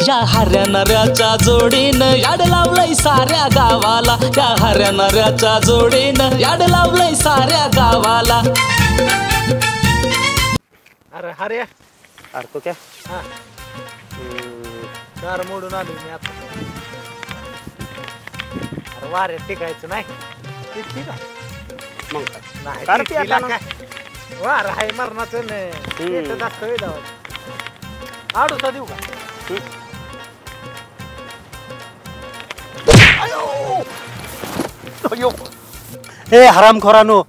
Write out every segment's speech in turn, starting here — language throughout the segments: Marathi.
या हऱ्या नऱ्याच्या जोडीनं याड लावलंय साऱ्या गावाला, या हऱ्या नऱ्याच्या जोडीनं याड लावलंय साऱ्या गावाला. अरे हरे अरे तो क्या दार मोडून आलो मी आता. अरे वाऱ्यात टिकायचं नाही. ठीक आहे मग नाही काय टिकतीला काय वार आहे मरणाचं नाही दाखवे जावं आडूसा देऊ का? हे हरामखोरानो,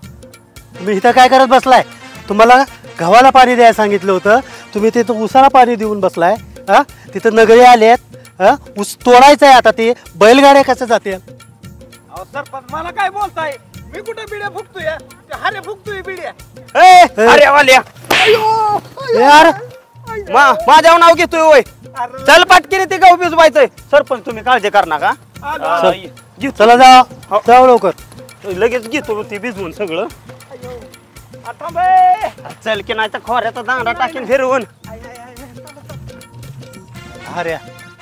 तुम्ही इथं काय करत बसलाय? तुम्हाला गव्हाला पाणी द्यायला सांगितलं होतं, तुम्ही तिथं उसाला पाणी देऊन बसलाय. हा तिथं नगरी आलेत, ऊस तोडायचं आहे. आता ते बैलगाड्या कसं जाते? सरपंच मला काय बोलताय? मी कुठे बिड्या फुकतोय? हरे फुकतोय बिड्या. अरे वाल्या यार माझ्यावर नाव घेतोय होय. चल पटकीने ते गहू भिजवायचंय. सरपंच तुम्ही काळजी कर नका. चला जाऊ लवकर. लगेच घेतो ती भिजवून सगळं. चल की नाही तर खोऱ्याचा दांडा टाकीन फिरवून. अरे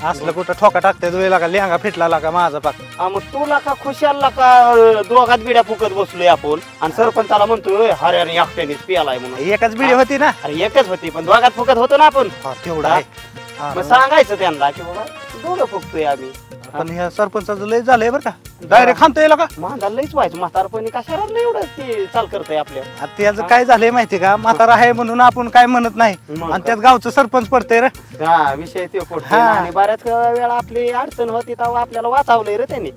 असलं कुठं ठोका टाकते वेळेला का लेंगा फिटला लागा माझा पाक. मग तुला का खुशालला का दोघात बिड्या फुकत बसलोय आपण आणि सरपंचाला म्हणतोय हऱ्याने एकट्यानेच पियालाय म्हणून. एकच बिडी होती ना? अरे एकच होती पण दोघात फुकत होतो ना आपण. तेवढा मग सांगायचं त्यांना की बाबा दोघं फुकतोय आम्ही. पण ह्या सरपंचाचं लय झालंय बरं का, डायरेक्ट खामतोय का? माझा लयच व्हायचं म्हातारपणी कशाला एवढं ते चाल करतय आपल्या. त्याचं काय झालंय माहितीये का, म्हातारा आहे म्हणून आपण काय म्हणत नाही आणि त्यात गावचं सरपंच पडतंय रे. हा विषय ते खोट आणि बऱ्याच वेळा आपली अडचण होती तेव्हा आपल्याला वाचवलंय रे त्यांनी.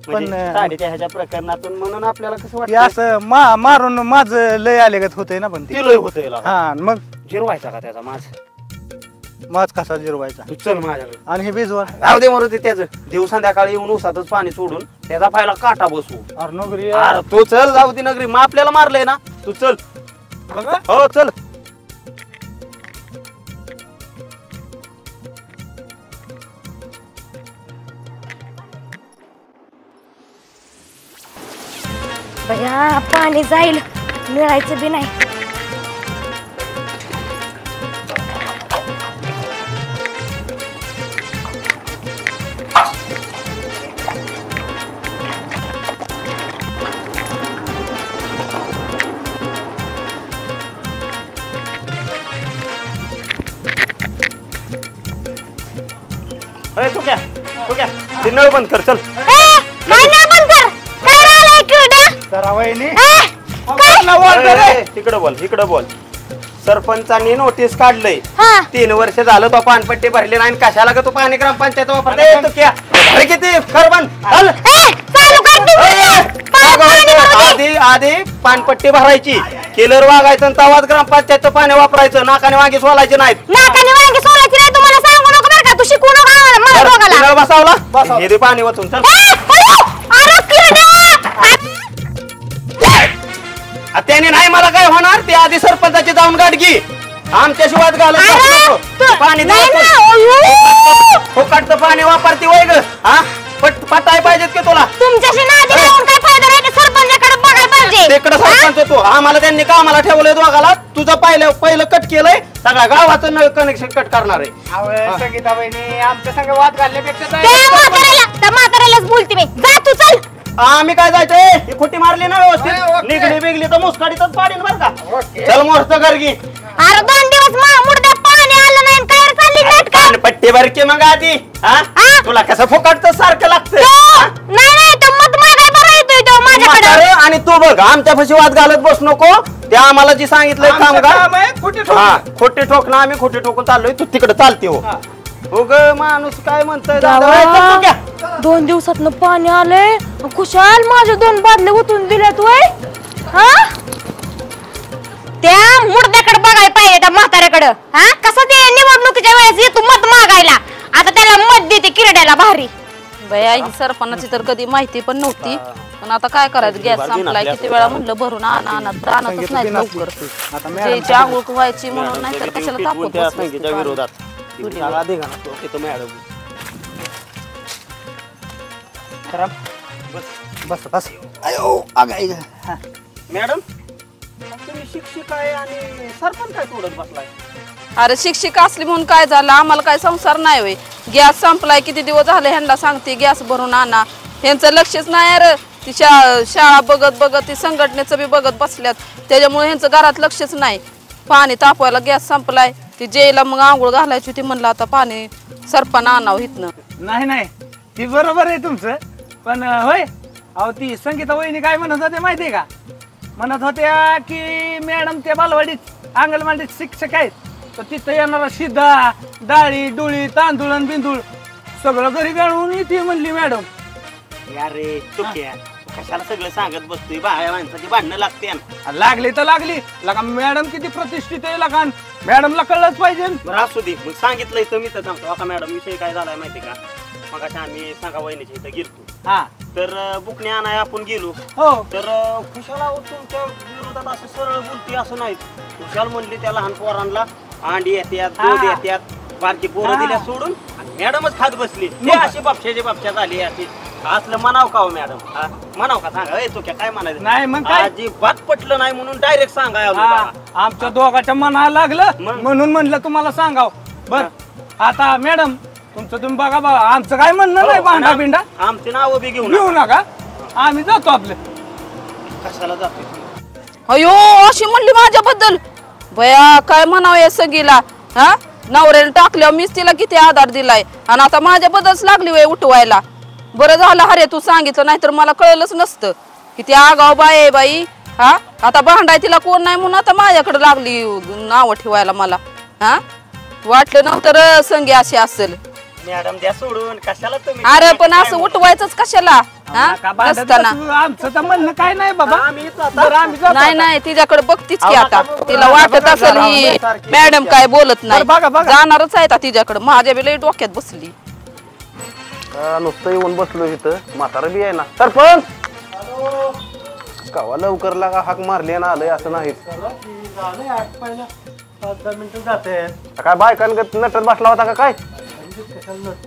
पण साडीच्या ह्याच्या प्रकरणातून म्हणून आपल्याला कसं वाटतं असं मारून माझं लय आलेगत होतंय ना. पण ते लय होतंय. हा मग जिरवायचा का त्याचा माझ माझ कसा जिरवायचा? तू चल माझ्याकडे. आणि हे भिजवा राहू दे मरू दे त्याचं. दिवस संध्याकाळी येऊन उसातच पाणी सोडून त्याचा पायला काटा बसवू. अरे नोकरी तू चल जाऊ दे नगरी. मग आपल्याला मारलंय ना तू चल. हो चल. बया पाणी जाईल मिळायचं बी नाही. तू क्या ते नळ बंद कर. चल इकडे बोल. सरपंचांनी नोटीस काढलंय. 3 वर्ष झालं तो पाणपट्टी भरली नाही. कशाला ग तू पाणी ग्रामपंचायत वापरते? तू क्या किती कर बंद. आधी पाणपट्टी भरायची, केलर वागायचं आणि तवाच ग्रामपंचायतचं पाणी वापरायचं. नाकाने वांगी सोलायचे नाहीत. बसावला हे पाणी वाचून. चल त्याने नाही मला काय होणार. ते आधी सरपंचाची जाऊन गाठ घे. आमच्या शिवाय घालत पाणी फुकटचं पाणी वापरते वय ग. हा पटाय पाहिजेत की तुला? तिकडे सरपंच होतो. आम्हाला त्यांनी कामाला ठेवलंय दोघाला. तुझं पहिलं कट केलंय. सगळ्या गावाचं नळ कनेक्शन कट करणार आहे. संगीता बहिणी आमच्या संग वाद घालण्यापेक्षा बोलते मी. जा तू चल. आम्ही काय जायचंय? ही खोटी मारली ना व्यवस्थित. निघली बिगली तर मुसकाडीतच पाडीन बर का. चल मोर्च कर की. अरे 2 दिवस मुर्द्या पाणी आलं नाही. काय चालली नाटक? पट्टी भर की मग आधी. तुला कसं फुकटचं सारखं लागतं? नाही तो मत मागाय बरं येतोय तो माझ्याकडे. आणि तू बघ आमच्या फशी वाद घालत बस नको. ते आम्हाला जी सांगितलंय काम खोटे ठोक ना. आम्ही खोटे ठोकून चाललोय. तू तिकडे चालते हो. माणूस काय म्हणतोय? 2 दिवसातनं पाणी आलंय. खुशाल माझ्या 2 बादल्या उतरून दिल्यात वय. हा त्या मुर्द्याकडे बघायला पाहिजे त्या म्हाताऱ्याकडं. हा कसं ते निवडणुकीच्या वेळेस येतो मत मागायला. आता त्याला मत देते किरड्याला भारी. बया ही सरपंचाची तर कधी माहिती पण नव्हती. पण आता काय करायचं? गॅस संपलाय. किती वेळा म्हणलं भरून आणतच नाही लवकर. ज्याची आंघोळ व्हायची म्हणून नाही तर कशाला तापवत विरोधात. बस मॅडम तुम्ही शिक्षक आहे आणि सरपंच काय तोडत बसलाय? अरे शिक्षिका असली म्हणून काय झालं, आम्हाला काय संसार नाही होय. गॅस संपलाय, किती दिवस झाले ह्यांना सांगते गॅस भरून आणा, ह्यांचं लक्षच नाही. अरे ती शाळा बघत बघत ती संघटनेचं बी बघत बसल्यात, त्याच्यामुळे ह्यांचं घरात लक्षच नाही. पाणी तापवायला गॅस संपलाय, ती जेला मग आंघोळ घालायची होती, म्हणलं आता पाणी सरपण आणावं इथनं. नाही नाही ती बरोबर आहे तुमचं, पण होय अहो ती संगीता वहिनी काय म्हणत होते माहितीये का? म्हणत होत्या की मॅडम त्या बालवाडीत अंगणवाडीत शिक्षक आहेत, तर तिथं येणारा शिदा डाळी डुळी तांदूळ आणि बिंदूळ सगळं घरी गाळून येते म्हणली मॅडम. अरे चुक्या कशाला सगळं सांगत बसतोय, बाया माणसाची भांडणं लागते. लागली तर लागली लगा, मॅडम किती प्रतिष्ठित आहे लगा, मॅडमला कळलंच पाहिजे. बरं असू दे, मग सांगितलंय तर मी तर सांगतो. आता मॅडम विषय काय झालाय माहिती का? मग अशा आम्ही सांगा वहिनीच्या इथं गेलतो, हा तर बुकणे आणाय आपण गेलो, हो तर खुशाला तुमच्या विरोधात असं सरळ बोलते असं नाही. खुशाल म्हणली त्या लहान पोरांना अंडी येत्यात, दूध येत्यात, बारकी पोरं दिल्या सोडून, मॅडमच खात बसली. ते अशी बापशा झाली अशी. असलं म्हणाव का हो मॅडम? म्हणाव का? सांगा ए चुक्या काय म्हणायचं नाही मग काय अजिबात पटलं नाही म्हणून डायरेक्ट सांगाय. आमच्या दोघांच्या मनाला लागलं म्हणून म्हणलं तुम्हाला सांगाव. बर आता मॅडम तुमचं तुम्ही बघा बघा, आमचं काय म्हणणं नाही भांडा बिंडा आमचे नाव बी घेऊ नका, आम्ही जातो आपले. कशाला जातो? अयो अशी म्हणली माझ्याबद्दल, बया काय म्हणावं या सगळीला. हा नवऱ्याने टाकल्यावर मीच तिला किती आधार दिलाय, आणि आता माझ्याबद्दलच लागली वय उठवायला. बरं झालं अरे तू सांगितलं, नाहीतर मला कळलंच नसतं किती आगाव बाई आहे बाई. हा आता भांडाय तिला कोण नाही म्हणून आता माझ्याकडे लागली नाव ठेवायला मला. हा वाटलं नव्हतं संगी अशी असेल. मॅडम द्या सोडून, कशाला तुम्ही? अरे पण असं उठवायचंच कशाला? नसताना आमचं तर म्हणणं काय नाही बाबा, नाही नाही तिच्याकडे बघतीच की आता, तिला वाटत असेल ही मॅडम काय बोलत नाही, जाणारच आहे तिच्याकडे. माझ्या बी लई डोक्यात बसली. नुसतं येऊन बसलो इथं, म्हातारा बी आहे ना. सरपंच कवा लवकर लागा हाक मारली ना आलंय असं नाही. 5-10 मिनिटं जाते. काय बायकांगत नटत बसला होता का काय?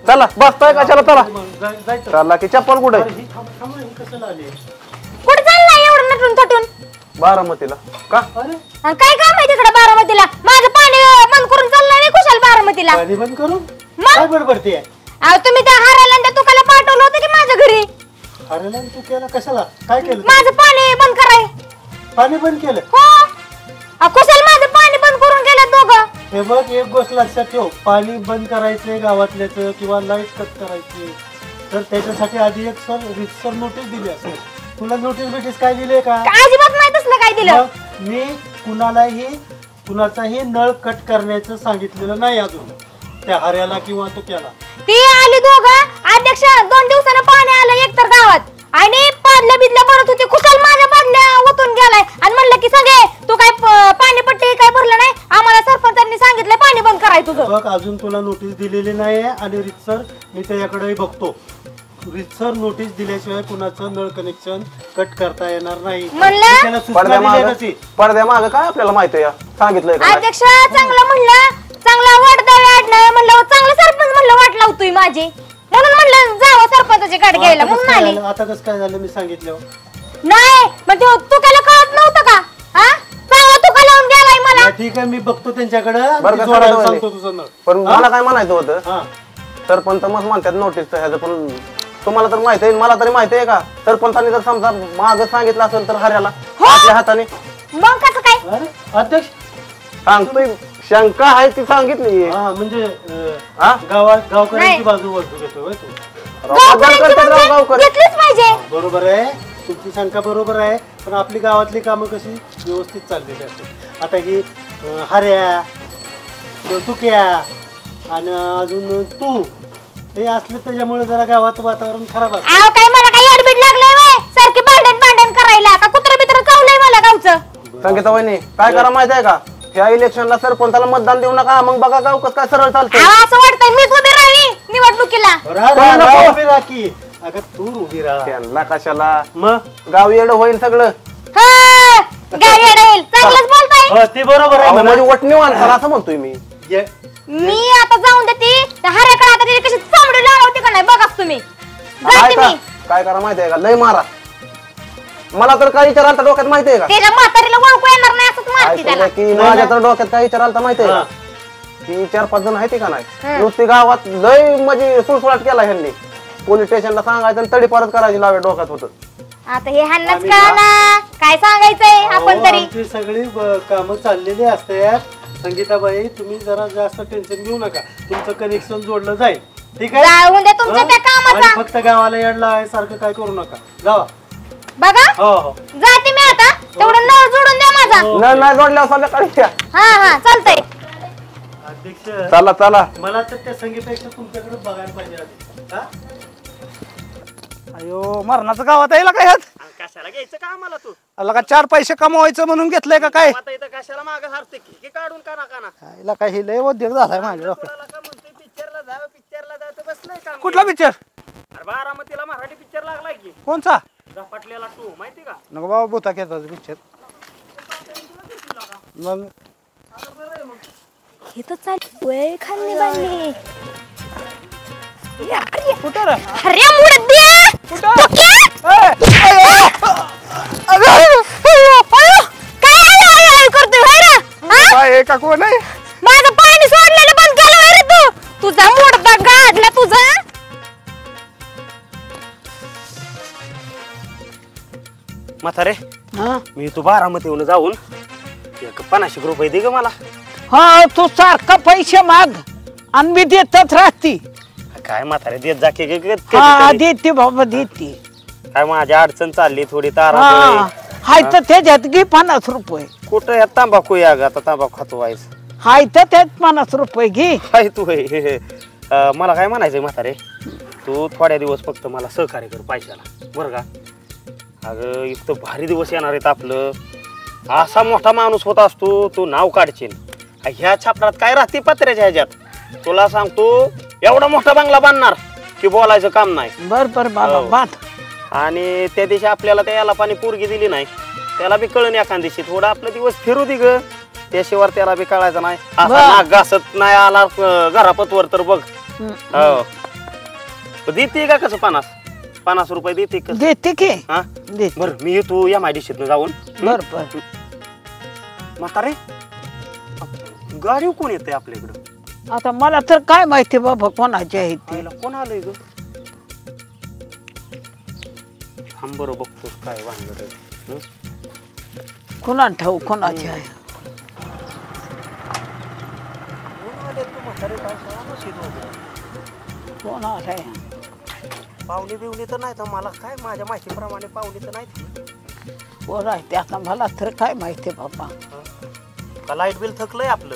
चला बसताय कशाला? चला चला की चप्पल कुठे? कुठे चाललाय एवढं नटून थटून? बारामतीला. का काय काम आहे तिकडे बारामतीला? माझं पाणी बंद करून चाललाय नाही कुशाल बारामतीला? पाणी बंद करून काय बडबडते? अहो तुम्ही त्या हाराला त्या तुकाला पाठवलं होतं की माझ्या घरी? अरे तू केलं कशाला? काय केलं? माझं पाणी बंद कराय. पाणी बंद केलं? हो कुशाल माझं पाणी बंद करून गेलं दोघं. हे बघ एक गोष्ट लक्षात ठेव, पाणी बंद करायचंय गावातल्याचं किंवा लाईट कट करायची तर त्याच्यासाठी आधी एक रितसर नोटीस दिली असेल. तुला नोटीस काय दिले का? अजिबात नाही तसलं काय दिलं. मी कुणाचाही नळ कट करण्याचं सांगितलेलं नाही अजून त्या हऱ्याला किंवा तो केला. ती आली दोघं, अध्यक्ष 2 दिवसानं पाणी आलं एकतर गावात, आणि पाडल्या बिदल्या भरत होते. कुशाल माझ्या पाडल्या ओतून गेलाय आणि म्हणलं की सगळे तू काय पाणीपट्टी काय भरलं नाही, आम्हाला सरपंचांनी सांगितलं पाणी बंद कराय तुझं. बघ अजून तुला नोटीस दिलेली नाही आणि रितसर मी त्याच्याकडे बघतो. रितसर नोटीस दिल्याशिवाय कुणाचं नळ कनेक्शन कट करता येणार नाही. पडद्या माग काय आपल्याला माहिती आहे? सांगितलंय अध्यक्ष चांगलं म्हणलं, चांगला वाटदा म्हणलं, चांगलं सरपंच म्हणलं वाट लावतोय माझी, म्हणून म्हणलं जावं सरपंचाची गाडी घ्यायला म्हणून आली. आता कसं काय झालं मी सांगितलं नाही, मग तू त्याला कळत नव्हतं का? हा चांगला तुका लावून गेलाय मला. ठीक आहे मी बघतो त्यांच्याकडे, सांगतो तुझं नळ. पण मला काय म्हणायचं होतं, सरपंच मग म्हणतात नोटीस ह्याचं, पण तुम्हाला तर माहिती आहे, मला तरी माहिती आहे का? सरपंचांनी जर समजा माग सांगितलं असेल तर हऱ्याला आपल्या हाताने, मग कसं काय? अध्यक्ष सांगतोय, शंका आहे ती सांगितली. म्हणजे गावकऱ्यांची बाजू वळतो घेतो घेतलीच पाहिजे. बरोबर आहे, तुमची शंका बरोबर आहे, पण आपली गावातली कामं कशी व्यवस्थित चाललेली असते. आता ही हऱ्या तुक्या आणि अजून तू हे असले त्याच्यामुळे जरा गावात वातावरण खराब असतं. काय मला काही अडबीड लागलंय वय सारखी भांडण करायला का? कुत्रा बित्र चावलंय मला गावचं. संगीता वहिनी काय करा माहिती आहे का? या इलेक्शनला सरपंचाला मतदान देऊ नका, मग बघा गाव कसं काय सरळ चालतं. असं वाटतंय मीच उभी राहावी निवडणुकीला. अगं तू उभी राहा. त्यांना कशाला? मग गाव येडं होईल सगळं. चांगलंच बोलताय. ते बरोबर आहे. म्हणजे वटणी माणसाला असं म्हणतोय मी. मी आता जाऊन देते हऱ्याकडे, आता तिने कशी चामडी लावते का नाही बघाच तुम्ही. काय करा माहिती आहे का? लय मारा. मला तर काय विचार आलता डोक्यात माहिती आहे का? त्याच्या म्हातारीला ओळखू येणार नाही असंच मारते त्याला. की माझ्या तर डोक्यात काय विचार आलता माहिती आहे का? ती 4-5 जण आहेत का नाही नुसती गावात लय म्हणजे सुळसुळाट केला ह्यांनी पोलीस स्टेशनला सांगायचं आणि तडीपारच करायची लावे डोक्यात होतं आता हे हाणच का ना काय सांगायचंय आपण तरी आमची सगळी कामं चाललेली असतात संगीताबाई तुम्ही जरा जास्त टेन्शन घेऊ नका तुमचं कनेक्शन जोडलं जाईल ठीक आहे जाऊन दे तुमच्या त्या आणि कामाचा फक्त गावाला याडला आहे सारखं काय करू नका जावा बघा हो हो जाते मी आता तेवढं नळ जोडून द्या माझा नाही जोडल्यावर संध्याकाळी या. हा चालतंय अध्यक्ष चला चला मला तर त्या संगीतापेक्षा तुमच्याकडे बघायला पाहिजे आधी. हा? अयो मरणाचं गावात आहे काय ह्यात कशाला घ्यायचं का आम्हाला तू आला का 4 पैसे कमवायचं म्हणून घेतलंय का काय आता इथं कशाला मागं हारते की काढून का ना हिला काय हे लय उद्योग झालाय माझ्या डोक्यात. का म्हणतोय पिक्चरला जावं बसलंय का कुठला पिक्चर अरे बारामतीला मराठी पिक्चर लागलाय की कोणचा झपाटलेला 2 माहिती का नको बाबा भूता घेतात पिक्चर मग हे तर चालू वय खाल्ली बांधली कुठं रे अरे मुडत दे कुठं काय करतोय होय रे हा? काय का कोण आहे माझं पाणी सोडलेलं बंद केलं होय रे तू तुझा मुडदा गाडला तुझा म्हातारे मी तू बारामतीहून जाऊन 50 रुपये दे ग मला हा तू सारखा पैसे माग आणि मी देतच राहती काय म्हातारे देत जा की हा देते बाबा देते काय माझी अडचण चालली थोडी तारा हा हाय तर त्याच्यात घे 50 रुपये कुठं ह्या तांबाखू या ग आता तांबाखू खातो व्हायच हाय तर त्यात 50 रुपये घे काय तू मला काय म्हणायचंय म्हातारे तू थोड्या दिवस फक्त मला सहकार्य कर पैशाला बरं का अगं इतकं भारी दिवस येणार आहेत आपलं असा मोठा माणूस होत असतो तू नाव काढशील ह्या छापरात काय राहते पत्र्याच्या ह्याच्यात तुला सांगतो एवढा मोठा बंगला बांधणार की बोलायचं काम नाही बर बर बाबा हो. बांध आणि त्या दिवशी आपल्याला त्या याला पाणी पोरगी दिली नाही त्याला बी कळण एखाद दिवशी थोडा आपला दिवस फिरू दे ग त्याशिवाय त्याला बी कळायचं नाही असा बरं. नाक घासत नाही आला घरापतवर तर बघ हो देते का कसं 50 रुपये देते का देते की हा देते बर मी येतो या मायडीशीतनं जाऊन बर बर म्हातारे गाडी कोण येते आपल्याकडं आता मला तर काय माहिती बाबा कोणाची आहे ती आईला कोण आलंय ग थांब बरं बघतोस काय वांगड आहे. कोणा ठाऊ कोणाची आहे कोणाच आहे पाहुणे बिवणे तर नाही तर मला काय माझ्या माहितीप्रमाणे पाहुणे तर नाही कोण आहे ते आता मला तर काय माहिती बाबा का लाईट बिल थकलंय आपलं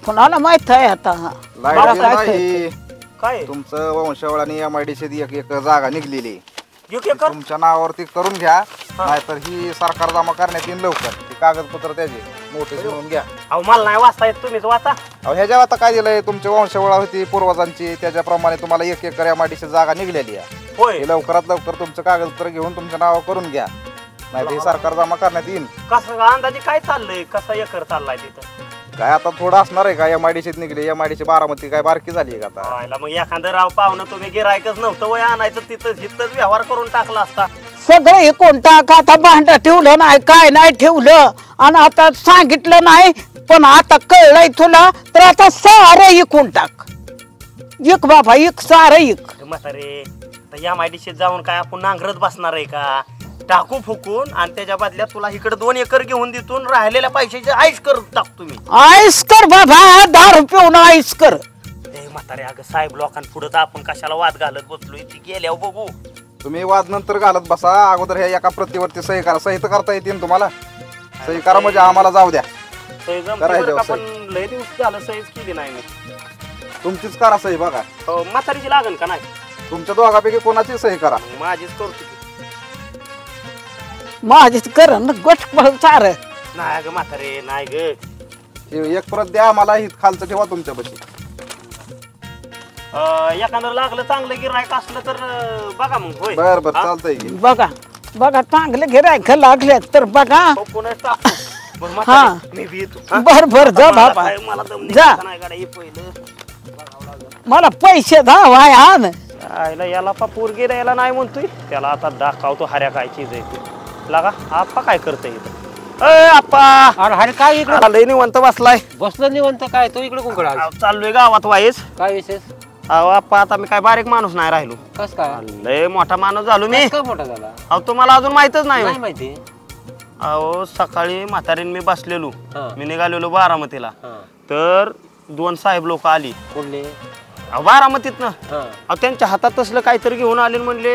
कोणाला माहित आहे आता मला काय कळतं? काय तुमचं वंशावळाने एमआयडीसीत एक जागा निघलेली एक एकर तुमच्या नावावरती करून घ्या नाहीतर ही सरकार जमा करण्यात येईल लवकर ती कागदपत्र त्याचे नोटीस म्हणून घ्या अहो मला नाही वाचता येत तुम्हीच वाचा अहो ह्याच्यावर आता काय दिलंय तुमची वंशावळा होती पूर्वजांची त्याच्याप्रमाणे तुम्हाला 1 एकर एमआयडीसी जागा निघलेली आहे होय हे लवकरात लवकर तुमचं कागदपत्र घेऊन तुमच्या नावावर करून घ्या नाही ही सरकार जमा करण्यात येईल कसं अंदाजे काय चाललंय कसा एकर चाललाय तिथं काय आता थोडं असणार आहे का एमआयडीसीत निघली एमआयडीसी बारामती काय बारकी झाली का आता व्हायला मग एखादं राव पाहुणं तुम्ही गिरायकच नव्हतं वय आणायचं तिथं तिथंच व्यवहार करून टाकला असता सगळं हे कोणता का आता भांड ठेवलं नाही काय नाही ठेवलं आणि आता सांगितलं नाही पण आता कळलंय तुला तर आता सारं इकून टाक एक बाबा एक सारं इक अरे म्हातारे तर या माहितीशीत जाऊन काय आपण नांगरत बसणार आहे का टाकू फुकून आणि त्याच्या बदल्यात तुला इकडे 2 एकर घेऊन देतून राहिलेल्या पैशाचे आईश करून टाकतो मी आईस कर बाबा 10 रुपये आईस कर ए म्हातारे अगं साहेब लोकांपुढे तर आपण कशाला वाद घालत बसलोय ती गेल्यावर बघू तुम्ही वाद नंतर घालत बसा अगोदर ह्या एका प्रतिवरती सही करा सही तर करता येतील तुम्हाला सही करा म्हणजे आम्हाला जाऊ द्या सही जमते करायचं बरं का, सही. पण लय दिवस झालं सहीच केली नाही मी तुमचीच करा सही बघा हो म्हातारीची लागन का नाही तुमच्या दोघापैकी कोणाची सही करा मग माझीच करतो की माझीच कर ना गोष्ट सार नाही अगं म्हातारे नाही ग हे एक परत द्या आम्हाला ही खालचं ठेवा तुमच्यापाशी एखादं लागलं चांगलं गिरायक असलं तर बघा मग होय बर बर हा? चालतंय की बघा बघा चांगले गिरायक लागले तर बघा हो, कोणाच टाकू. बरं हा. म्हातारे, मी बी येतो हा? बर बर जा मला बाबा काय- मला दम जा. निघायचा नाही गाड्या, हे पहिलं मला पैसे धावाय आण आयला याला पा पोरगी द्यायला नाही म्हणतोय त्याला आता दाखवतो हऱ्या काय चीज आहे ती लागा आपा काय करतोय इथं आप्पा अरे अरे काय इकडे लय निवंत बसलाय बसलं निवंत काय तो इकडे कोण आला चाललोय गावात वाईस काय विशेष अहो आप्पा आता मी काय बारीक माणूस नाही राहिलो कस काय लय मोठा माणूस झालो मी काय मोठा झाला अहो तुम्हाला अजून माहितच नाही नाही माहिती अहो सकाळी म्हातारीन मी बसलेलो हा. मी निघालेलो बारामतीला हा. तर 2 साहेब लोक आली कोणले अहो बारामतीतनं हा अहो त्यांच्या हातात तसलं काहीतरी घेऊन आले आणि म्हणले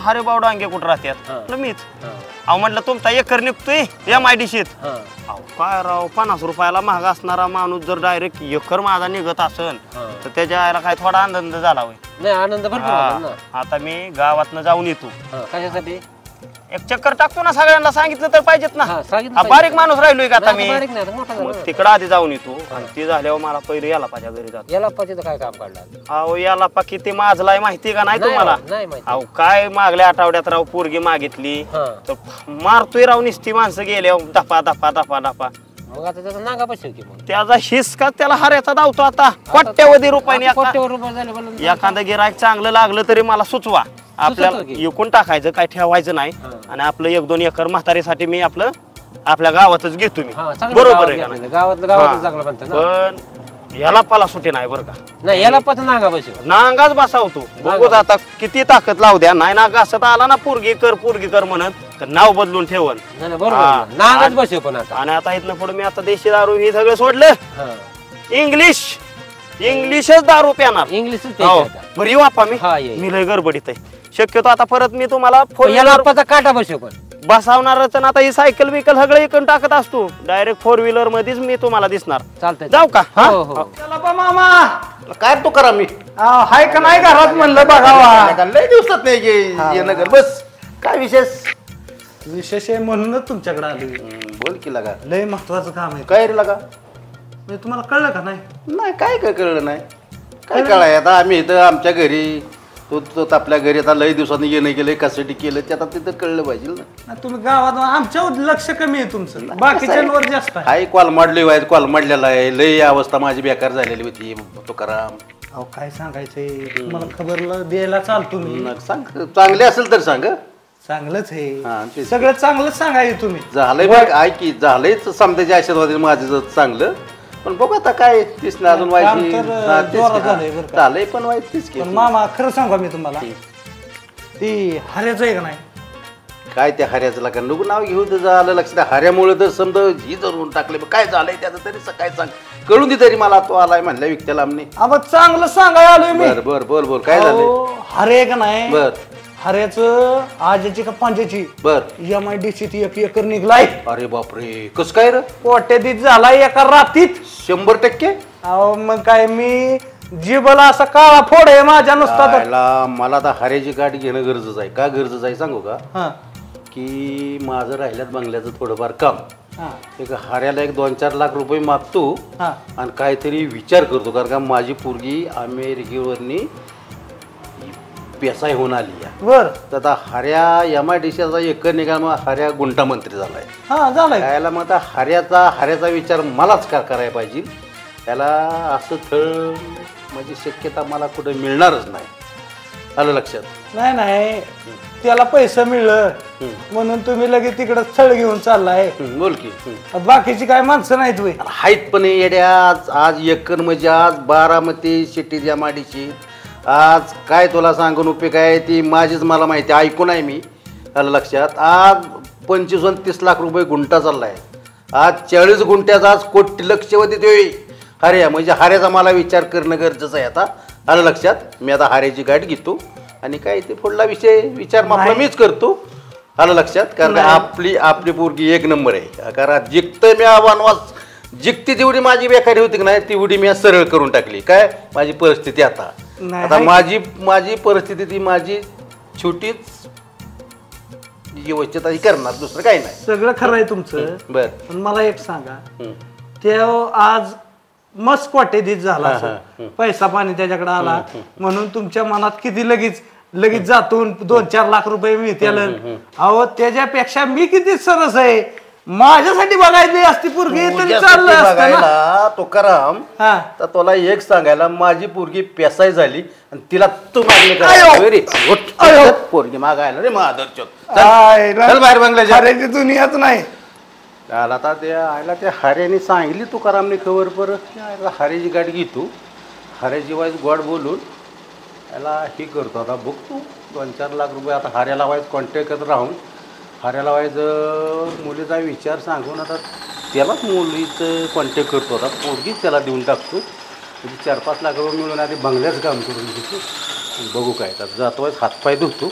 हरे बाव डांगे कुठं राहतात हा. म्हटलं मीच हा अहो म्हटलं तुमचा एकर निघतोय MIDCत हा अहो काय राव 50 रुपयाला महाग असणारा माणूस जर डायरेक्ट एकर माझा निघत असेल हा. तर त्याच्या आईला काय थोडा आनंद झाला होय नाही आनंद भरपूर झाला ना आता मी गावातनं जाऊन येतो हा कशासाठी एक चक्कर टाकतो ना सगळ्यांना सांगितलं तर पाहिजेत ना हा सांगितलं हा, बारीक माणूस राहिलोय का आता नाही, मी बारीक नाही आता मोठा झाला मग तिकडं आधी जाऊन येतो आणि ते झाल्यावर मला पहिले याला पाहिजे घरी जातो याला पाहिजे काय काम काढलं अहो याला पा किती माजलाय माहिती का नाही तुम्हाला नाही माहिती अहो काय मागल्या आठवड्यात राव पोरगी मागितली हा तर मारतोय राव निस्ती माणसं गेले दफा दफा दफा दफा मग आता त्याचा नागा बसेल की मग त्याचा हिसका त्याला हाऱ्याचा धावतो आता कोट्यवधी रुपयाने आता कोट्यवधी रुपये झाले बोला एखादं गिरायक चांगलं लागलं तरी मला सुचवा आपल्याला की? विकून टाकायचं काय ठेवायचं नाही हा. आणि आपलं 1-2 एकर म्हातारीसाठी मी आपलं आपल्या गावातच घेतो मी हा चांगलं बरोबर आहे का नाही? गावातलं हा. चांगलं म्हणतं ना पण याला पाला सुटे नाही बरं का नाही याला पण नागा बसेल नांगाच बसावतो बघूच आता किती ताकद लावू द्या नाही ना घासत आला ना पोरगी कर म्हणत तर नाव बदलून ठेवन नाही नाही, बरोबर हा. आहे ना. नागाच बसेल पण आता आणि आता इथनं पुढे मी आता देशी दारू हे सगळं सोडलं हा इंग्लिशच दारू प्याणार इंग्लिशच हो. प्यायचं आता. बरं येऊ आपा मी हा, ये. मी लय गडबडीत आहे शक्यतो आता परत मी तुम्हाला पण याला फोर आप्पाचा काटा बसेल पण बसावणारच आणि आता ही सायकल बिकल सगळं इकडून टाकत असतो डायरेक्ट 4 व्हीलर मध्येच मी तुम्हाला दिसणार चालतंय जाऊ का हा? हो हो चला बा मामा काय तो करा मी हाय का नाही घरात म्हणलं बघावा लय दिवसात नाही येणं कर बस काय विशेष विशेष आहे म्हणूनच तुमच्याकडे आली बोल की लागा लय महत्वाचं काम आहे काय रे लागा म्हणजे तुम्हाला कळलं का नाही नाही काय काय कळलं नाही काय कळाय आता आम्ही इथं आमच्या घरी तो आपल्या घरी आता लय दिवसांनी येणं केलं कशासाठी केलं ते आता तिथं कळलं पाहिजे ना ना तुम्ही गावात आमच्यावर लक्ष कमी आहे तुमचं बाकीच्यांवर जास्त आहे हाय कॉलमाडली व्हायचं कॉलमाडलेला आहे लय अवस्था माझी बेकार झालेली होती तुकाराम अहो काय सांगायचंय तुम्हाला खबर द्यायला चालतो मी मग सांग चांगले असेल तर सांग चांगलंच हा, आहे तेच. सगळं चांगलंच सांगायचं तुम्ही झालंय बघ ऐक की झालंयच समजायच्या आशीर्वाद माझं चांगलं पण बघ आता काय तीच ना अजून काम व्हायची तर, हा, तेच जोरात की, हा. झालंय बरं का. झालंय पण व्हायचं तीच की पण मामा खरं सांगू का मी तुम्हाला ती हऱ्याचं आहे का नाही काय त्या हऱ्याचं लागा नको नाव घेऊ तर झालं लक्षात हऱ्यामुळे तर समजा ही धरून टाकले मग काय झालंय त्याचं तरी काय सांग कळून दे तरी मला तो आलाय म्हणल्या विकत्याला आमने अब चांगलं सांगायला आलोय मी बर बर बोल बोल काय झालंय अहो, हरे आहे का नाही बर हऱ्याचं आजची का पांज्याची बर MIDC ती 1 एकर निघलाय अरे बापरे कस काय रे कोट्याधीश झालाय एका रात्रीत 100% अहो मग काय मी जीबला असा काळा फोड आहे माझ्या नुसता तर आयला, मला आता हऱ्याची गाठ घेणं गरजेचं आहे का गरजेचं आहे सांगू का हा, की माझं राहिल्यात बंगल्याचं थोडंफार काम हा, एक हऱ्याला 1-2-4 लाख रुपये मागतो हा. आणि काहीतरी विचार करतो कारण का माझी पोरगी अमेरिकेवरनी पेसाय होऊन आली आहे बर तर आता हऱ्या MIDCचा एकर निघाल मग हऱ्या गुंटा मंत्री झालाय हा झालंय त्याला मग आता हऱ्याचा विचार मलाच का करायला पाहिजे त्याला असं थळ म्हणजे शक्यता मला कुठे मिळणारच नाही आलं लक्षात नाही नाही त्याला पैसे मिळलं म्हणून तुम्ही लगेच तिकडे स्थळ घेऊन चाललाय बोल की बाकीची काय माणसं नाहीत वे आहेत पण येड्या आज एकर म्हणजे आज बारामती सिटी MIDC आज काय तुला सांगून उपयोग आहे ती माझीच मला माहिती ऐकून आहे मी आलं लक्षात आज 25-30 लाख रुपये गुंठा चाललाय आज 40 गुंठ्याचा आज कोटी लक्षवती देतोय हऱ्या म्हणजे हऱ्याचा मला विचार करणं गरजेचं आहे आता आलं लक्षात मी आता हऱ्याची गाठ घेतो आणि काय ते पुढला विचार आपला मीच करतो आलं लक्षात कारण आपली पोरगी 1 नंबर आहे कारण जिंकतंय मी वनवास जिंकती तेवढी माझी बेकारी होती की नाही तेवढी मी सरळ करून टाकली काय माझी परिस्थिती आता माझी परिस्थिती ती माझी छोटीच व्यवस्थित करणार दुसरं काही नाही सगळं खरं आहे तुमचं बर पण मला एक सांगा ते आज मस्त कोट्याधीश झाला असेल. पैसा पाणी त्याच्याकडे आला म्हणून तुमच्या मनात किती लगेच जातो 2-4 लाख रुपये मिळतील अहो त्याच्यापेक्षा मी किती सरस आहे माझ्यासाठी बघायची असती पोरगी तरी चाललं असतं ना. तुकाराम हा तर तुला एक सांगायला माझी पोरगी पेसाय झाली आणि तिला तू मागणी पोरगी मागायला रे आय, चल बाहेर बंगल्याच्या हऱ्याची दुनियाच नाही त्याला आता आयला त्या हाऱ्याने सांगितली तुकारामने खबर परत हाऱ्याची गाठ घेतो हाऱ्याची वाईज गोड बोलून याला हे करतो आता बघतो 2-4 लाख रुपये आता हाऱ्याला वाईज कॉन्टॅक्ट करत राहून हाऱ्याला वाईज मुलीचा विचार सांगून आता त्यालाच मुलीचं कॉन्टॅक्ट करतो आता पोरगीच त्याला देऊन टाकतो म्हणजे 4-5 लाख रुपये मिळून आधी बंगल्याचं काम करून घेतो बघू काय तर जातो हातपाय धुतो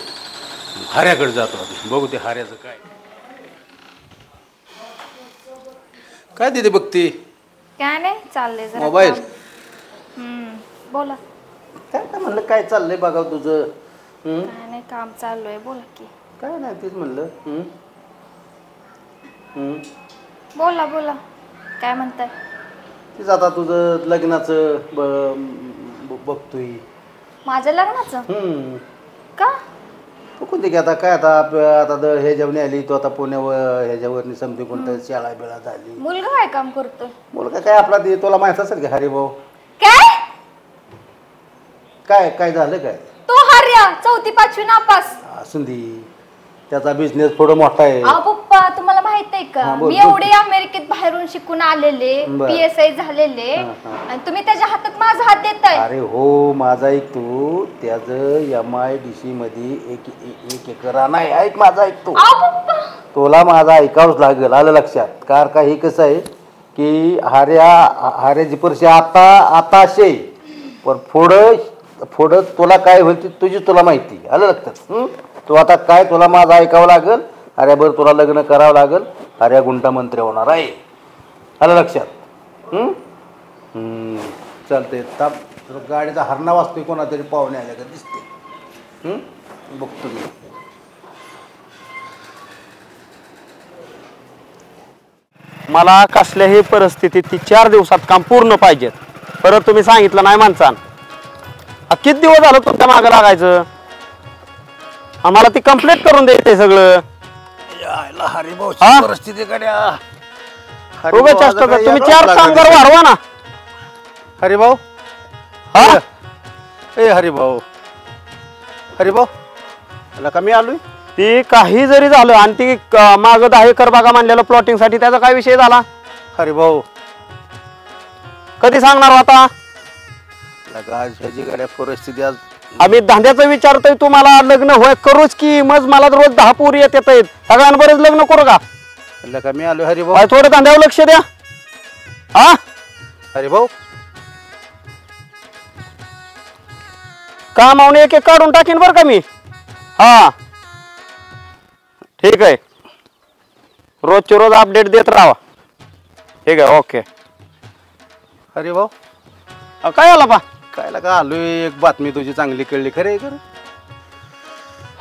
हाऱ्याकडे जातो आधी बघू ते हाऱ्याचं काय तिथे बघते काय नाही चाललंय जरा मोबाईल बोला काय काय म्हणलं काय चाललंय बघा तुझं काय नाही काम चालू आहे बोला की काय नाही तेच म्हणलं बोला बोला काय म्हणताय तेच आता तुझं लग्नाचं बघतोय माझ्या लग्नाचं का कोणते की आता काय आता आता हे जेवणी आली तो आता पुण्यावर ह्याच्यावरनी समजे कोणतं शाळा बिळा झाली मुलगा काय काम करतोय मुलगा काय आपला ते तुला माहित असेल की हरिभाऊ काय काय काय झालं काय तो हर्या 4वी-5वी नापास असून दे त्याचा बिझनेस थोडं मोठा आहे पप्पा तुम्हाला माहित आहे का मी एवढे अमेरिकेत बाहेरून शिकून आलेले PSI झालेले आणि तुम्ही त्याच्या हातात माझा हात देताय अरे हो माझा ऐक तू त्याचं MIDC मध्ये एक एकर आहे ऐक माझा ऐक तू तुला माझा ऐकावंच लागेल आलं लक्षात कार का हे कसं आहे की हाऱ्याची परिस्थिती आता असे पण पुढं तुला काय होईल तुझी तुला माहिती आलं लक्षात तू आता काय तुला माझं ऐकावं लागेल अरे बरं तुला लग्न करावं लागेल अरे गुंटा मंत्री होणार आहे आलं लक्षात चालतंय ताप गाडीचा हरणा वाजतोय कोणातरी पाहुणे आल्या का दिसते बघतो मी मला कसल्याही परिस्थितीत ती 4 दिवसात काम पूर्ण पाहिजेत परत तुम्ही सांगितलं नाही माणसान किती दिवस झालं तुमच्या मागं लागायचं आम्हाला ती कंप्लीट करून द्यायचंय सगळं परिस्थिती तुम्ही 4 कामगार वाढवा ना हरिभाऊ हा हरिभाऊ कमी आलोय ती काही जरी झालं आणि ती माग 10 एकर बागा मानलेलं प्लॉटिंग साठी त्याचा काय विषय झाला हरिभाऊ कधी सांगणार आता ह्याची गाड्या परिस्थिती आज आम्ही धंद्याचं विचारतोय तुम्हाला लग्न होय करूच की मग मला रोज 10 पोरी येत आहेत सगळ्यांबरोबर लग्न करू का कमी आलोय हरिभाऊ थोडं धंद्यावर लक्ष द्या हा हरिभाऊ काम आवणे एक काढून टाकीन बरं का मी हा ठीक आहे रोजचे रोज अपडेट देत राहा ठीक आहे ओके हरिभाऊ काय आला पा काय लगा आलोय एक बातमी तुझी चांगली कळली खरे कर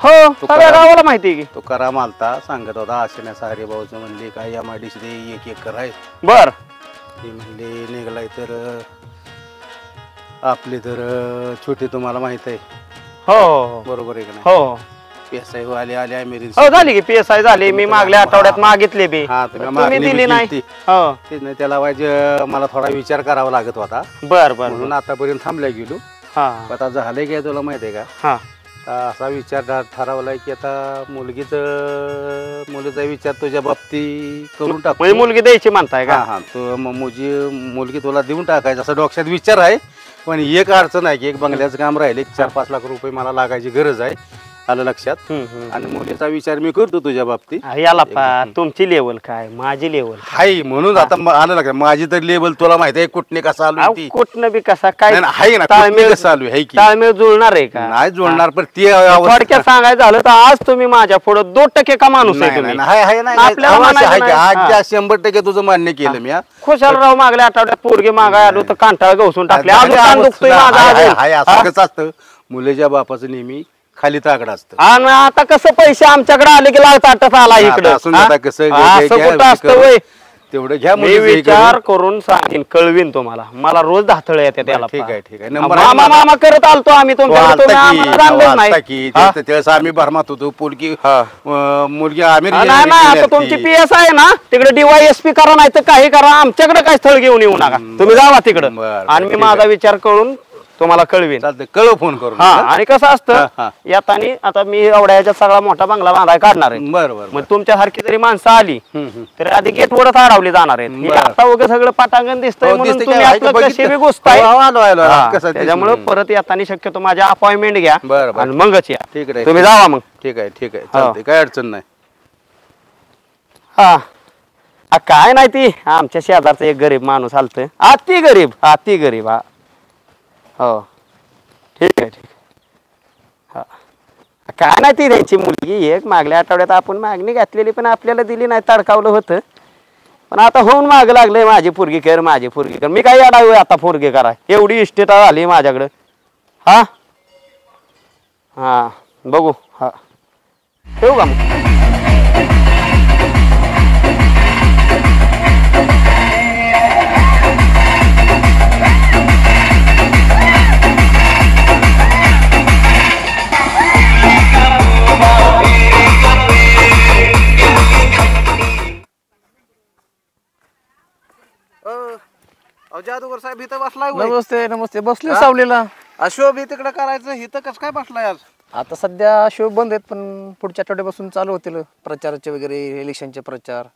हो सगळ्या गावाला माहिती आहे की तो करा मालता सांगत होता आशिन्या हरिभाऊचं म्हणले काय MIDC 1 एकर आहे बर ते म्हणले निघलाय तर आपले तर छोटे तुम्हाला माहित आहे हो बरोबर आहे का हो PSI आले हो झाली की PSI झाली मी मागल्या आठवड्यात मागितले बी हा तुम्ही दिली नाही हो तेच नाही त्याला मला थोडा विचार करावा लागत होता बर बर म्हणून आतापर्यंत थांबल्या गेलो हा आता झालंय काय तुला माहित आहे का हा असा विचार ठरवलाय की आता मुलीचा विचार तुझ्या बाबतीत करून टाक म्हणजे मुलगी द्यायची म्हणताय का हा तू मुलगी तुला देऊन टाकायचं असं डोक्यात विचार आहे पण एक अडचण आहे की एक बंगल्याचं काम राहिले 4-5 लाख रुपये मला लागायची गरज आहे आलं लक्षात आणि मुलीचा विचार मी करतो तुझ्या बाबतीत याला तुमची लेवल काय माझी लेवल हाय म्हणून आता आलं लक्षात माझी तर लेवल तुला माहित आहे कुठने कसा आलो कुठनं बी कसा काय आहे ना ताळमेळ कसं आलो आहे की ताळमेळ जुळणार आहे का नाही जुळणार पण ते थोडक्यात सांगायचं झालं तर आज तुम्ही माझ्या पुढे 2% का माणूस आहे तुम्ही आज 100% तुझं मान्य केलं मी खुशालराव मागल्या आठवड्यात पोरगी मागाय आलो तर कांटाळ गवसून टाकले असं असतं मुलीच्या बापाचं नेहमी खाली तागड असतं आणि आता कसं पैसे आमच्याकडे आले की लाळताटच आला इकडे तेवढं घ्या मी विचार करून सांगेन कळवीन तुम्हाला मला रोज धातळ येते त्याला ठीक आहे मामा मामा करत आलतो आम्ही तुमच्याकडे आम्ही भरमात होतो मुलगी तुमची PS आहे ना तिकडे DYSP करा नाही तर काही करा आमच्याकडे काय स्थळ घेऊन येऊ नका तुम्ही जावा तिकडं आणि मी माझा विचार करून तुम्हाला कळवेन. चालतंय, कळव फोन करून. हा आणि कसं हा, असतं हा. येतानी आता मी एवढ्या ह्याच्यात सगळा मोठा बंगला बांधाय काढणार आहे. बरं मग तुमच्यासारखी जरी माणसं आली तर आधी गेट वरच अडवली जाणार आहेत. हे बरं. आता वगैरे सगळं पटांगण दिसतंय हो, म्हणून दिसतंय तुम्ही काय, आपलं बघितलं. कशी बी घुसताय. हो, आलो. हा, कसं त्याच्यामुळे दिसलं. परत येताना शक्यतो माझी अपॉइंटमेंट घ्या बरं, बरं. आणि मगच या. ठीक आहे, तुम्ही जावा मग. ठीक आहे चालतंय, काय अडचण नाही. हा काय नाही ती आमच्या शेजारचा एक गरीब माणूस आलत. अति गरीब. हा हो ठीक आहे. हा काय नाही ती त्यांची मुलगी एक मागल्या आठवड्यात आपण मागणी घातलेली पण आपल्याला दिली नाही, तडकावलं होतं. पण आता होऊन माग लागलंय माझी पोरगी कर. मी काय अडावं आता पोरगी करा, एवढी इस्टेट आली माझ्याकडं. हा बघू. हा ठेवू का मग. जादूगर साहेब इथं बसलाय. नमस्ते बसले सावलीला. अशोभ तिकडे करायचं, इथं कसं काय बसलाय आज? आता सध्या शो बंद आहेत पण पुढच्या आठवड्यापासून चालू होतील प्रचाराचे वगैरे, इलेक्शनचे प्रचार.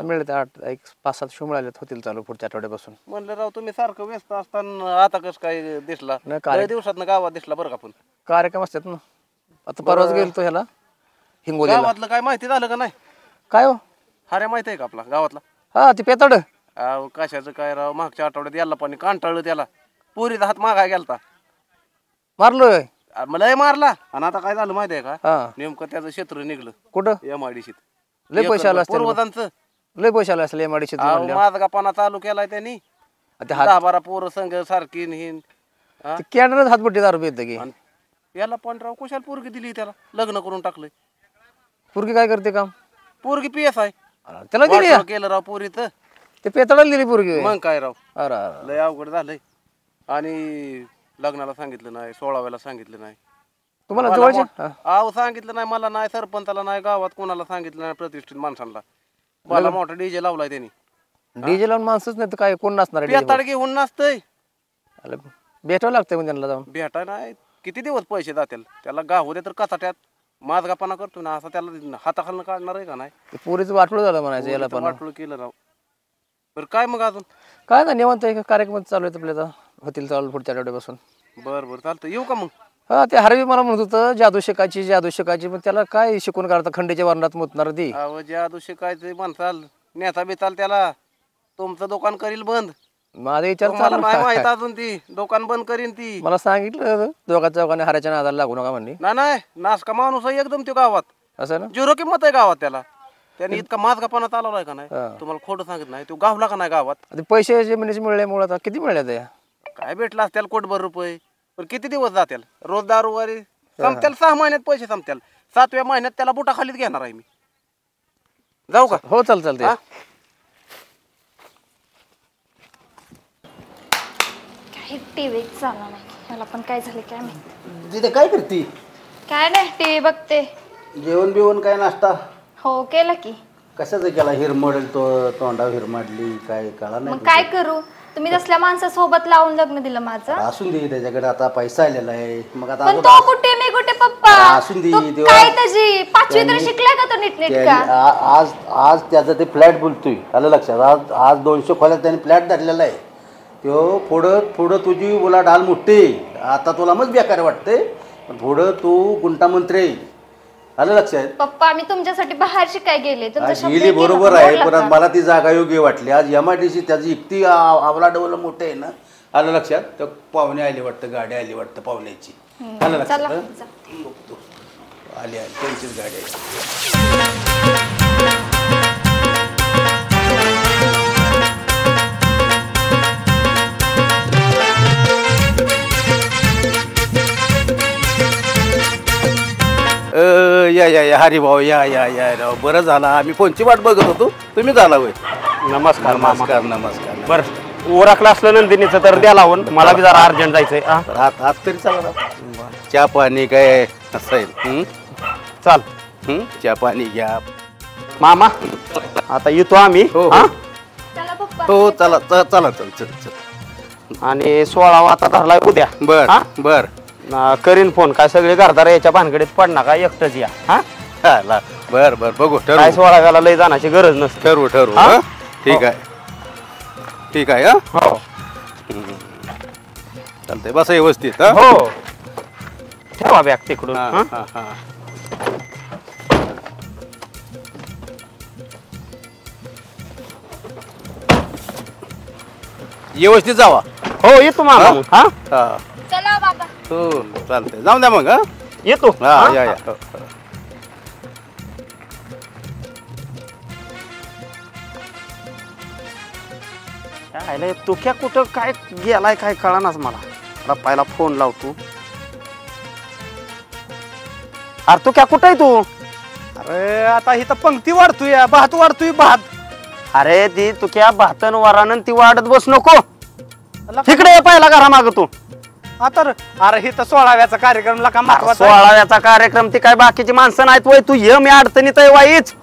मिळते 5-7 शो मिळाले होतील चालू पुढच्या आठवड्यापासून. म्हणलं राव तुम्ही सारखं व्यस्त असताना आता कसं काय दिसला? काय दिवसात गावात दिसला बरं का. पण कार्यक्रम असतात ना. आता परवाच गेलतो ह्याला हिंगोलीला. गावातलं काय माहिती झालं का नाही? काय हो? अरे माहिती आहे का आपला गावातला? हा ती पेताड. कशाचं काय राव, मागच्या आठवड्यात याला पण कांटाळलं त्याला, पुरीचा हात मागाय गेलता, मारलोय. मला मारला. आणि आता काय झालं माहिती आहे का? हा नेमकं त्याचं क्षेत्र निघलं. कुठं? एमआयडीसीत. लय पैसे आला असतील. पूर्वजांचं लय पैसे आला असेल एमआयडीसी. माझगापाना चालू केलाय त्यांनी. 10-12 पोरं संघ सारखी नेहीन. कॅनरच हातपट्टी दारू येते की. याला पण राव कुशाल पोरगी दिली, त्याला लग्न करून टाकलंय. पोरगी काय करते काम? पोरगी पीएस आहे. त्याला दिली केलं राव पोरीत. ते पेताडाला दिली पोरगी. मग काय राव, अरे लय अवघड झालंय. आणि लग्नाला सांगितलं नाही, 16व्याला सांगितलं नाही. तुम्हाला जवळचे? आव सांगितलं नाही मला, नाही सरपंचाला, नाही गावात कोणाला सांगितलं नाही, प्रतिष्ठित माणसांना. मला मोठा डीजे लावलाय त्यांनी. डीजे लावून माणसंच नाही तर काय कोण नसणार? पेताड घेऊन नसतंय. भेटावं लागतंय म्हणजे त्यांना जाऊन. भेटाय नाही किती दिवस पैसे जातील त्याला. गाव दे तर कचाट्यात माझगापणा करतो ना, असं त्याला हाताखालनं काढणार आहे का नाही? पोरीचं वाटलं झालं म्हणायचं याला पण. वाटलं केलं राव. बरं काय मग अजून? काय ना निवांत कार्यक्रम चालू आहेत आपल्या आता, होतील चालू पुढच्या आठवड्यापासून. बरं चालतं, येऊ का मग? हा ते हरवी मला म्हणत होतं जादू शिकायची पण त्याला काय शिकून काढता, खंडीच्या वर्णात मुतणार ती. जादू शिकायचं म्हणसाल, नेता बेताल त्याला तुमचं दुकान करील बंद. माझा विचार मला नाही माहित अजून, ती दुकान बंद करीन ती. मला सांगितलं दोघांच्या हऱ्याच्या नादाला लागू नका म्हणली. नाही नासका माणूस आहे एकदम तो गावात. असं ना, झिरो किंमत आहे गावात त्याला. त्याने इतका माझगापणा चालवलाय का नाही, तुम्हाला खोटं सांगत नाही. तो गावला का नाही गावात. पैसे जमिनीचे मिळाल्यामुळे आता किती मिळाले त्या? काय भेटला असत्याल कोटभर रुपये. पण किती दिवस जातील? रोज दारूवारी संपत्याल, 6 महिन्यात पैसे संपत्याल. 7व्या महिन्यात त्याला बुटा खालीच घेणार आहे मी. जाऊ का? हो चालते. काही टीव्ही चालणार नाही मला, पण काय झालं काय माहिती. तिथे काय करते? काय नाही टीव्ही बघते. जेवण बिवण काय नाश्ता? हो केला की. कशाचं केला? हिरमडेल तो तोंडावर हिरमाडली काय कळा नाही. मग काय करू, तुम्ही तसल्या माणसासोबत लावून लग्न दिलं माझं. असून दे, त्याच्याकडे आता पैसा आलेला आहे. मग आता पण तो कुठे मी कुठे पप्पा. असून दे, तो काय त्याची 5वी तरी शिकलाय का तो नीटनेटका? आज त्याचं ते फ्लॅट बोलतोय, आलं लक्षात. आज 200 खोल्यात त्याने फ्लॅट धरलेला आहे. तो पुढं तुझी उला ढाल मोठी. आता तुला मग बेकार वाटते, पण पुढं तू गुंटामंत्री आहे, आलं लक्षात. पप्पा मी तुमच्यासाठी बाहेर शिकाय गेले. गेली बरोबर आहे, पण मला ती जागा योग्य वाटली. आज एमआयडीसी त्याची इतकी आवलाडवलं मोठे आहे ना, आलं लक्षात. तर पाहुणे आली वाटतं, गाडी आली वाटतं पाहुण्याची, आलं लक्षात. आली त्यांचीच गाडी आहे. या हरी भाऊ, या राव, बरं झालं. आम्ही फोनची वाट बघत होतो, तुम्ही झाला होय. नमस्कार. नमस्कार. बरं ओरखलं असलं नंदिनीचं तर द्या लावून, मला बी जरा अर्जंट जायचंय. हात तरी चला. चहा पाणी काय असेल? चाल. चहा पाणी घ्या मामा. आता येतो आम्ही. हो चला चल. आणि 16 आता धरलाय उद्या. बर हा? बर करीन फोन. काय सगळे घरदार याच्या भानगडीत पडणार का? एकटंच या. हा बर बर बघू काय ठरवू 16 लय जाण्याची गरज नसते. ठरवू ठरवू हा? हं? ठीक आहे ठीक आहे हो चालतंय बसा व्यवस्थित हं? हो ठेवा बॅग तिकडून. हा, हं? हा, हा. व्यवस्थित जावा. हो येतो मामा मग. हा हा चला बाबा. हो चालतंय जाऊन द्या मग हा येतो. हा हा? या या हो, हो. काय तू क्या कुठं काय गेलाय काय कळानाच मला. पहिला फोन लावतो. अरे तू क्या कुठं आहे तू? अरे आता ही तर पंक्ती वाढतोय भात वाढतोय भात. अरे ती तू क्या भातन वरानं ती वाढत बस नको. तिकडे ये पहिला घरा माग तू. आता अरे ही तर 16व्याचा कार्यक्रम का महत्वाचा 16व्याचा कार्यक्रम ती काय बाकीची माणसं नाहीत वय. तू ये मी अडचणीत आहे वाईच.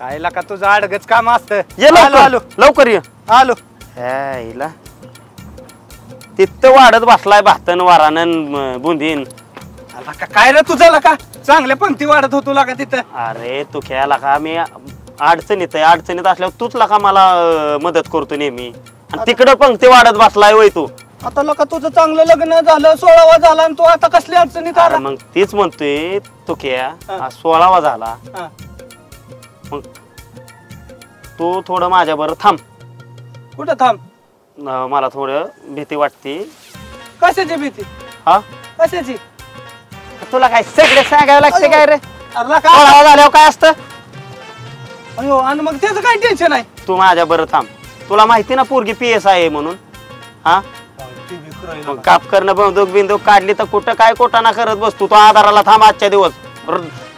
काय लका तुझं अडगच काम असतं. ये आलो आलो लवकर लवकर ये. आलो. हिला तिथं वाढत बसलाय भातन वरानं बुंदीन. लका काय रे तुझं लका चांगल्या पंक्ती वाढत होतो लका तिथं. अरे तू खेळायला का मी अडचणीत आहे. अडचणीत असल्यावर तूच लका मला मदत करतो नेहमी. आणि तिकडं पंक्ती वाढत बसलाय वय तू. आता लका तुझं चांगलं लग्न झालं 16वा झाला आणि तू आता कसली अडचणीत आला. मग तीच म्हणतोय तू खेळा हा. 16वा झाला. हा. मग तू थोडं माझ्या बरोबर थांब. कुठं थांब. मला थोडं भीती वाटते. कशाची भीती. हा कशाची. तुला काय सगळे सांगायला लागते काय रे? अरे लका 16वा झाल्यावर काय असतं? अयो आणि मग त्याचं काय टेन्शन आहे. तू माझ्या बरोबर थांब. तुला माहिती ना पोरगी PSI आहे म्हणून. हा मग काप करणं बंदूक बिंदूक काढली तर कुठं काय कोटाना करत बसतो. तो आधाराला थांब आजच्या दिवस.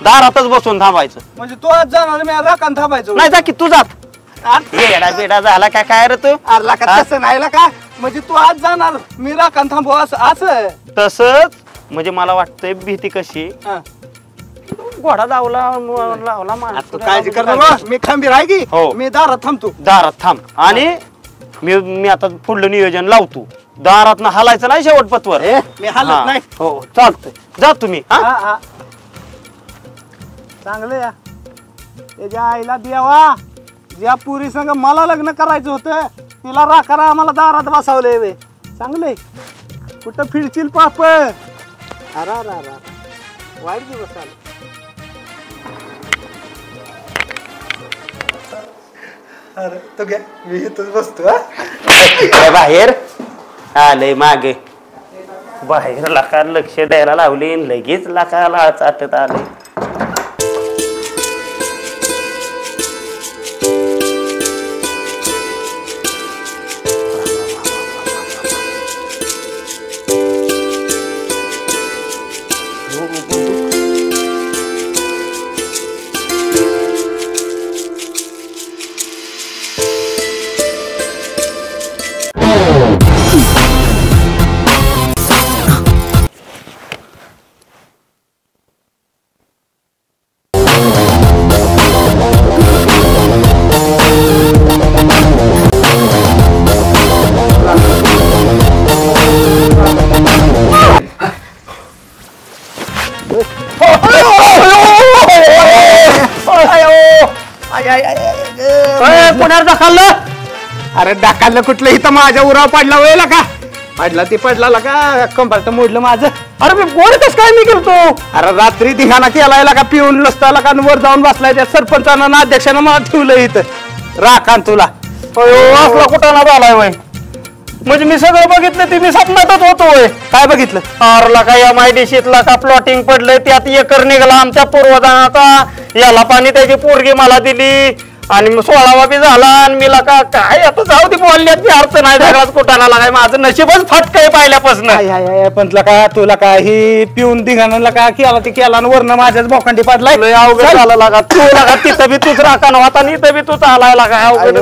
दारातच बसून थांबायचं. म्हणजे तू आज जाणार मी राखण थांबायचो. नाही जा की तू जात. येडा बेडा झाला काय काय रे तू? अरे लका तसं नाही लका. म्हणजे तू आज जाणार मी राखण थांबू असं असं. तसंच म्हणजे मला वाटतंय भीती कशी हा. घोडा लावला तू काळजी कर ना. मी खंबीर आहे की. हो. मी दारात थांबतो. दारात थांब. आणि मी आता पुढलं नियोजन लावतो. दारात हलायचं नाही शेवट पतवर. मी हालत नाही. हो चालतंय जा तुम्ही. हा हा, हा. चांगलं या त्याच्या आईला देवा ज्या पुरी संग मला लग्न करायचं होतं तिला राखारा आम्हाला दारात बसवलंय वे. चांगलंय. कुठं फिरशील पाप. अरा वाईट दिवस आले. अरे तो घ्या मी इथंच बसतो. बाहेर आलंय मागे बाहेर लाका लक्ष द्यायला लावले. लगेच लाकाला चाटत आले. पुण्यावर दाखवलं. अरे डाकाला कुठलं इथं माझ्या उराव पडला वेळेला का पडला ती पडला का कंपार्ट मोडलं माझं. अरे मी गोडच काय मी करतो. अरे रात्री धिंगाणा केलाय का पिऊन नसताला का वर जाऊन बसलाय त्या सरपंचानं ना अध्यक्षानं मला ठेवलं इथं राखान तुला. असला कुठं झालाय वय. म्हणजे मी सगळं बघितलं ते मी स्वप्नातच होतो वय. काय बघितलं. अरला का MIDCतला का प्लॉटिंग पडलंय त्यात एकर निघाला आमच्या पूर्वजांचा. याला पाणी त्याची पोरगी मला दिली आणि 16वा बी झाला. आणि मी का काय आता जाऊ दे बोलण्यात बी अर्थ नाही. सगळाच कुठाना लागाय. माझं नशीबच फटकय पहिल्यापासून. पण का तुला काय ही पिऊन धिंगाणा का केला ती केला आणि वरनं माझ्याच बोखंडी पडलाय. अवघड झाला लागा. तू लागा तिथं बी तूच राखा नव्हता आणि इथं बी तूच आलाय लागा. अवघड